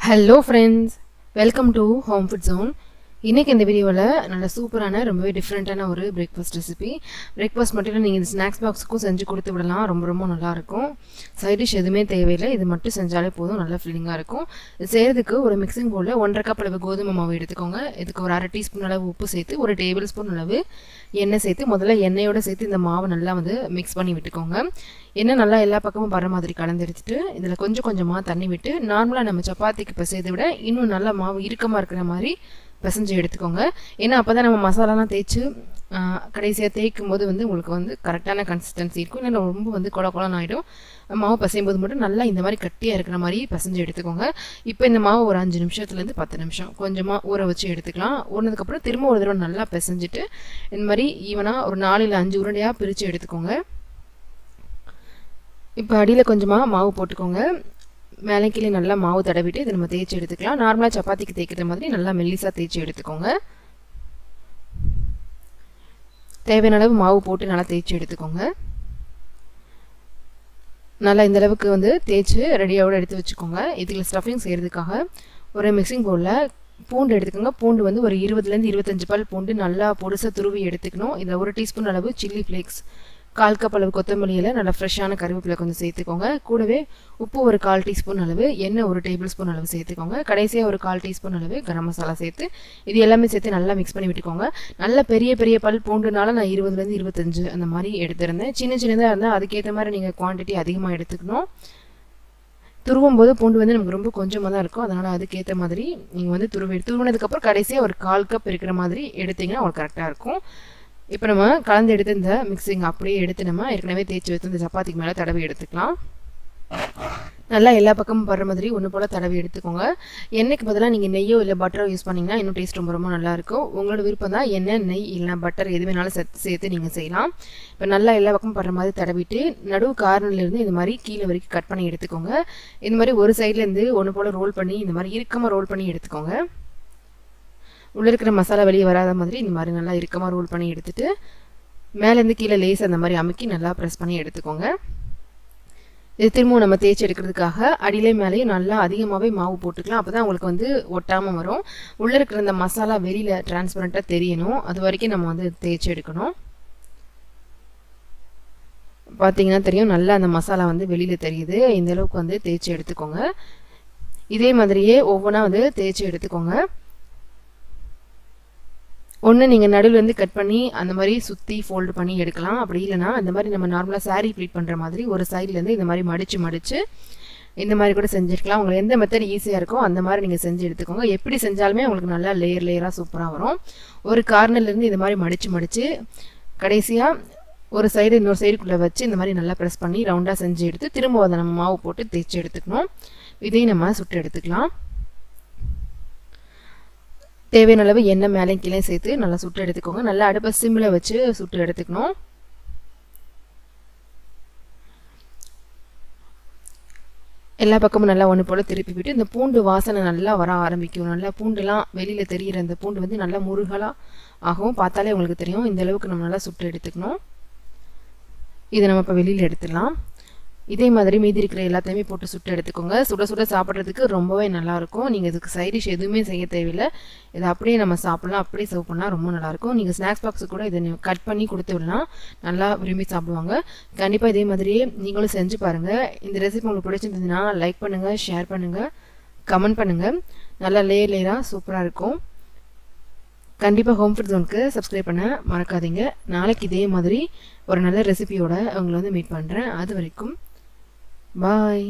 Hello friends, welcome to home food zone. இன்றைக்கி இந்த வீடியோவில் நல்ல சூப்பரான ரொம்பவே டிஃப்ரெண்ட்டான ஒரு பிரேக்ஃபாஸ்ட் ரெசிபி. பிரேக்ஃபாஸ்ட் மட்டும் இல்லை, நீங்கள் இந்த ஸ்நாக்ஸ் பாக்ஸுக்கும் செஞ்சு கொடுத்து விடலாம். ரொம்ப ரொம்ப நல்லாயிருக்கும். சைட் டிஷ் எதுவுமே தேவையில்லை, இது மட்டும் செஞ்சாலே போதும், நல்லா ஃபில்லிங்காக இருக்கும். இது செய்கிறதுக்கு ஒரு மிக்சிங் பவுலில் 1.5 கப் அளவு கோதுமை மாவு எடுத்துக்கோங்க. இதுக்கு ஒரு 1/2 டீஸ்பூன் அளவு உப்பு சேர்த்து, ஒரு டேபிள் ஸ்பூன் அளவு எண்ணெய் சேர்த்து, முதல்ல எண்ணெயோடு சேர்த்து இந்த மாவு நல்லா மிக்ஸ் பண்ணி விட்டுக்கோங்க. எண்ணெய் நல்லா எல்லா பக்கமும் வர மாதிரி கலந்து எடுத்துட்டு, இதில் கொஞ்சம் கொஞ்சமாக தண்ணி விட்டு, நார்மலாக நம்ம சப்பாத்திக்கு பிசையதை விட இன்னும் நல்லா மாவு இறுக்கமாக இருக்கிற மாதிரி பிசைஞ்சு எடுத்துக்கோங்க. ஏன்னா அப்போ தான் நம்ம மசாலாலாம் தேய்ச்சி கடைசியாக தேய்க்கும் போது உங்களுக்கு கரெக்டான கன்சிஸ்டன்சி இருக்கும். இல்லைன்னா ரொம்ப கொல கொலன்னு ஆகிடும். மாவு பிசையும் போது மட்டும் நல்லா இந்த மாதிரி கட்டியாக இருக்கிற மாதிரி பிசைஞ்சு எடுத்துக்கோங்க. இப்போ இந்த மாவு ஒரு 5 நிமிஷத்துலேருந்து 10 நிமிஷம் கொஞ்சமாக ஊற வச்சு எடுத்துக்கலாம். ஊறினதுக்கப்புறம் திரும்ப ஒரு தடவை நல்லா பிசைஞ்சிட்டு இந்த மாதிரி ஈவனாக ஒரு 4 இல்லை 5 உருண்டையாக பிரித்து எடுத்துக்கோங்க. இப்போ அடியில் கொஞ்சமாக மாவு போட்டுக்கோங்க. மேலே கீழே நல்லா மாவு தடவிட்டு இதை நம்ம தேய்ச்சி எடுத்துக்கலாம். நார்மலாக சப்பாத்திக்கு தேய்க்கிற மாதிரி நல்லா மெல்லிசாக தேய்ச்சி எடுத்துக்கோங்க. தேவையான அளவு மாவு போட்டு நல்லா தேய்ச்சி எடுத்துக்கோங்க. நல்லா இந்த அளவுக்கு தேய்ச்சி ரெடியாவோடு எடுத்து வச்சுக்கோங்க. இதில் ஸ்டஃபிங் செய்கிறதுக்காக ஒரு மிக்சிங் பவுலில் பூண்டு எடுத்துக்கோங்க. பூண்டு ஒரு 20லேருந்து 25 பல் பூண்டு நல்லா பொடிசாக துருவி எடுத்துக்கணும். இதில் 1 டீஸ்பூன் அளவு சில்லி ஃப்ளேக்ஸ், 1/4 கப் அளவு கொத்தமல்லி இலை, நல்லா ஃப்ரெஷ்ஷான கருவேப்பிலை கொஞ்சம் சேர்த்துக்கோங்க. கூடவே உப்பு ஒரு 1/4 டீஸ்பூன் அளவு, எண்ணெய் ஒரு டேபிள் ஸ்பூன் அளவு சேர்த்துக்கோங்க. கடைசியாக ஒரு 1/4 டீஸ்பூன் அளவு கரம் மசாலா சேர்த்து இது எல்லாமே சேர்த்து நல்லா மிக்ஸ் பண்ணி விட்டுக்கோங்க. நல்ல பெரிய பெரிய பல் பூண்டுனால நான் 20லேருந்து 25 அந்த மாதிரி எடுத்திருந்தேன். சின்ன சின்னதாக இருந்தால் அதுக்கேற்ற மாதிரி நீங்கள் குவான்டிட்டி அதிகமாக எடுத்துக்கணும். துருவும் போது பூண்டு நமக்கு ரொம்ப கொஞ்சமாக தான் இருக்கும். அதனால் அதுக்கேற்ற மாதிரி நீங்கள் துருவினதுக்கப்புறம் கடைசியாக ஒரு 1/4 கப் இருக்கிற மாதிரி எடுத்திங்கன்னா உங்களுக்கு கரெக்டாக இருக்கும். இப்போ நம்ம கலந்து எடுத்து இந்த மிக்சிங் அப்படியே எடுத்து நம்ம ஏற்கனவே தேய்ச்சி வச்சு இந்த சப்பாத்திக்கு மேலே தடவி எடுத்துக்கலாம். நல்லா எல்லா பக்கமும் படுற மாதிரி ஒன்று போல் தடவி எடுத்துக்கோங்க. எண்ணெய்க்கு பதிலாக நீங்கள் நெய்யோ இல்லை பட்டரோ யூஸ் பண்ணிங்கன்னா இன்னும் டேஸ்ட் ரொம்ப ரொம்ப நல்லாயிருக்கும். உங்களோட விருப்பம் தான் எண்ணெய், நெய் இல்லை பட்டர் எது வேணாலும் சேர்த்து நீங்கள் செய்யலாம். இப்போ நல்லா எல்லா பக்கமும் படுற மாதிரி தடவிட்டு நடுவு கார்னர்லேருந்து இந்த மாதிரி கீழே வரைக்கும் கட் பண்ணி எடுத்துக்கோங்க. இந்த மாதிரி ஒரு சைட்லேருந்து ஒன்று போல் ரோல் பண்ணி இந்த மாதிரி இறுக்கமாக ரோல் பண்ணி எடுத்துக்கோங்க. உள்ளே இருக்கிற மசாலா வெளியே வராத மாதிரி இந்த மாதிரி நல்லா இறுக்கமாக ரோல் பண்ணி எடுத்துகிட்டு மேலேருந்து கீழே லேஸ் அந்த மாதிரி அமுக்கி நல்லா ப்ரெஸ் பண்ணி எடுத்துக்கோங்க. இது திரும்பவும் நம்ம தேய்ச்சி எடுக்கிறதுக்காக அடியிலே மேலேயும் நல்லா அதிகமாகவே மாவு போட்டுக்கலாம். அப்போ தான் உங்களுக்கு ஒட்டாமல் வரும். உள்ளே இருக்கிற அந்த மசாலா வெளியில் டிரான்ஸ்பரண்ட்டாக தெரியணும். அது வரைக்கும் நம்ம தேய்ச்சி எடுக்கணும். பார்த்தீங்கன்னா தெரியும், நல்லா அந்த மசாலா வெளியில் தெரியுது. இந்த அளவுக்கு தேய்ச்சி எடுத்துக்கோங்க. இதே மாதிரியே ஒவ்வொன்றா தேய்ச்சி எடுத்துக்கோங்க. ஒன்று நீங்கள் நடுவில் கட் பண்ணி அந்த மாதிரி சுற்றி ஃபோல்டு பண்ணி எடுக்கலாம். அப்படி இல்லைனா அந்த மாதிரி நம்ம நார்மலாக சாரீ ப்ளீட் பண்ணுற மாதிரி ஒரு சைட்லேருந்து இந்த மாதிரி மடித்து இந்த மாதிரி கூட செஞ்சுருக்கலாம். உங்களுக்கு எந்த மெத்தட் ஈஸியாக இருக்கோ அந்த மாதிரி நீங்கள் செஞ்சு எடுத்துக்கோங்க. எப்படி செஞ்சாலுமே உங்களுக்கு நல்லா லேயராக சூப்பராக வரும். ஒரு கார்னர்லேருந்து இந்த மாதிரி மடித்து கடைசியாக ஒரு சைடு இன்னொரு சைடுக்குள்ளே வச்சு இந்த மாதிரி நல்லா ப்ரெஸ் பண்ணி ரவுண்டாக செஞ்சு எடுத்து திரும்ப அதை நம்ம மாவு போட்டு தேய்ச்சி எடுத்துக்கணும். இதையும் நம்ம சுட்டு எடுத்துக்கலாம். தேவையான அளவு எண்ணெய் மேலே கீழே சேர்த்து நல்லா சுட்டு எடுத்துக்கோங்க. நல்லா அடுப்பை சிம்மில் வச்சு சுட்டு எடுத்துக்கணும். எல்லா பக்கமும் நல்லா ஒன்று போல் திருப்பி விட்டு இந்த பூண்டு வாசனை நல்லா வர ஆரம்பிக்கும். நல்லா பூண்டுலாம் வெளியில் தெரிகிற அந்த பூண்டு நல்லா முருகலாக ஆகும். பார்த்தாலே உங்களுக்கு தெரியும். இந்த அளவுக்கு நம்ம நல்லா சுட்டு எடுத்துக்கணும். இதை நம்ம இப்போ வெளியில் எடுத்துடலாம். இதே மாதிரி மீதி இருக்கிற எல்லாத்தையுமே போட்டு சுட்டு எடுத்துக்கோங்க. சுட சுட சாப்பிட்றதுக்கு ரொம்பவே நல்லாயிருக்கும். நீங்கள் இதுக்கு சைட் டிஷ் எதுவுமே செய்ய தேவையில்லை. இதை அப்படியே நம்ம சாப்பிட்லாம், அப்படியே சர்வ் பண்ணால் ரொம்ப நல்லாயிருக்கும். நீங்கள் ஸ்நாக்ஸ் பாக்ஸு கூட இதை கட் பண்ணி கொடுத்து விடலாம், நல்லா விரும்பி சாப்பிடுவாங்க. கண்டிப்பாக இதே மாதிரியே நீங்களும் செஞ்சு பாருங்கள். இந்த ரெசிபி உங்களுக்கு பிடிச்சிருந்ததுன்னா லைக் பண்ணுங்கள், ஷேர் பண்ணுங்கள், கமெண்ட் பண்ணுங்கள். நல்லா லேயராக சூப்பராக இருக்கும். கண்டிப்பாக ஹோம் ஃபுட் ஜோனுக்கு சப்ஸ்கிரைப் பண்ண மறக்காதீங்க. நாளைக்கு இதே மாதிரி ஒரு நல்ல ரெசிபியோட உங்களை மீட் பண்ணுறேன். அது வரைக்கும் பாய்.